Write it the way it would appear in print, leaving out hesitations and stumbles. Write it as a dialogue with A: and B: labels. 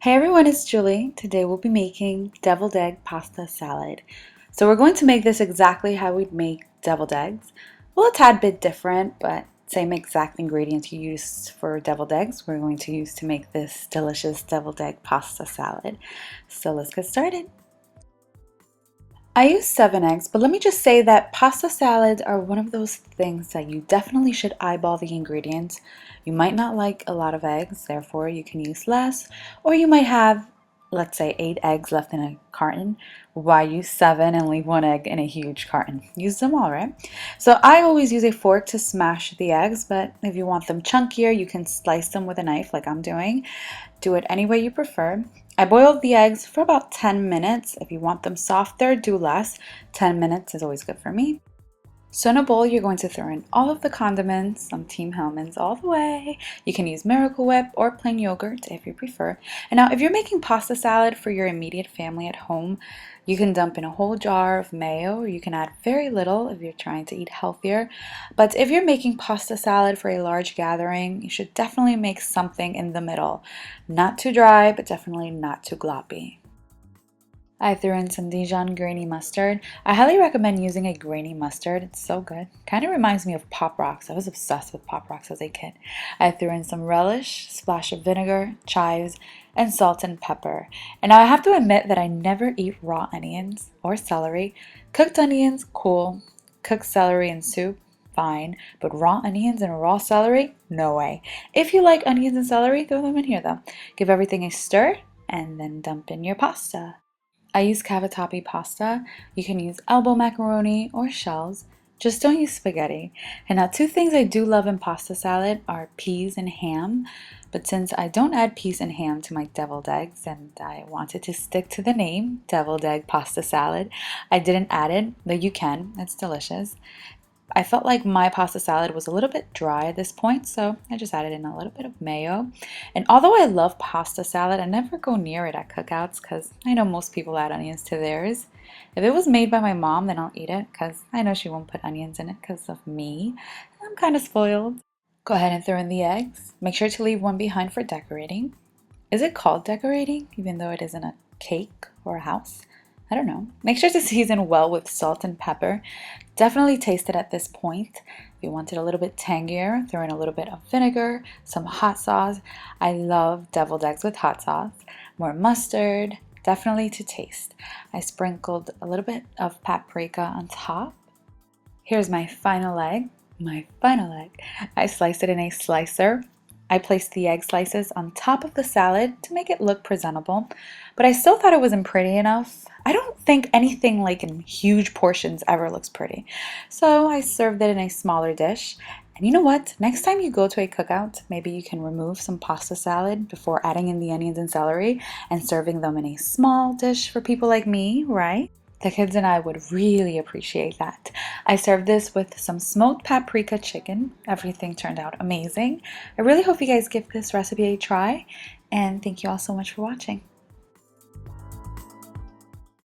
A: Hey everyone, it's Julie. Today we'll be making deviled egg pasta salad. So we're going to make this exactly how we'd make deviled eggs. Well, a tad bit different, but same exact ingredients you use for deviled eggs we're going to use to make this delicious deviled egg pasta salad. So let's get started. I use 7 eggs, but let me just say that pasta salads are one of those things that you definitely should eyeball the ingredients. You might not like a lot of eggs, therefore you can use less, or you might have, let's say, 8 eggs left in a carton. Why use 7 and leave 1 egg in a huge carton? Use them all, right? So I always use a fork to smash the eggs, but if you want them chunkier, you can slice them with a knife like I'm doing. Do it any way you prefer. I boiled the eggs for about 10 minutes. If you want them softer, do less. 10 minutes is always good for me. So in a bowl, you're going to throw in all of the condiments, some Team Hellmann's all the way. You can use Miracle Whip or plain yogurt if you prefer. And now if you're making pasta salad for your immediate family at home, you can dump in a whole jar of mayo, or you can add very little if you're trying to eat healthier. But if you're making pasta salad for a large gathering, you should definitely make something in the middle. Not too dry, but definitely not too gloppy. I threw in some Dijon grainy mustard. I highly recommend using a grainy mustard. It's so good. Kind of reminds me of Pop Rocks. I was obsessed with Pop Rocks as a kid. I threw in some relish, splash of vinegar, chives, and salt and pepper. And now I have to admit that I never eat raw onions or celery. Cooked onions, cool. Cooked celery in soup, fine. But raw onions and raw celery, no way. If you like onions and celery, throw them in here though. Give everything a stir and then dump in your pasta. I use cavatappi pasta. You can use elbow macaroni or shells. Just don't use spaghetti. And now, two things I do love in pasta salad are peas and ham. But since I don't add peas and ham to my deviled eggs and I wanted to stick to the name, deviled egg pasta salad, I didn't add it, though you can. It's delicious. I felt like my pasta salad was a little bit dry at this point, so I just added in a little bit of mayo. And although I love pasta salad, I never go near it at cookouts because I know most people add onions to theirs. If it was made by my mom, then I'll eat it because I know she won't put onions in it because of me. I'm kind of spoiled. Go ahead and throw in the eggs. Make sure to leave one behind for decorating. Is it called decorating, even though it isn't a cake or a house? I don't know. Make sure to season well with salt and pepper. Definitely taste it at this point. If you want it a little bit tangier, throw in a little bit of vinegar, some hot sauce. I love deviled eggs with hot sauce. More mustard, definitely to taste. I sprinkled a little bit of paprika on top. Here's my final egg. My final egg. I sliced it in a slicer. I placed the egg slices on top of the salad to make it look presentable, but I still thought it wasn't pretty enough. I don't think anything like in huge portions ever looks pretty. So I served it in a smaller dish. And you know what? Next time you go to a cookout, maybe you can remove some pasta salad before adding in the onions and celery and serving them in a small dish for people like me, right? The kids and I would really appreciate that. I served this with some smoked paprika chicken. Everything turned out amazing. I really hope you guys give this recipe a try, and thank you all so much for watching.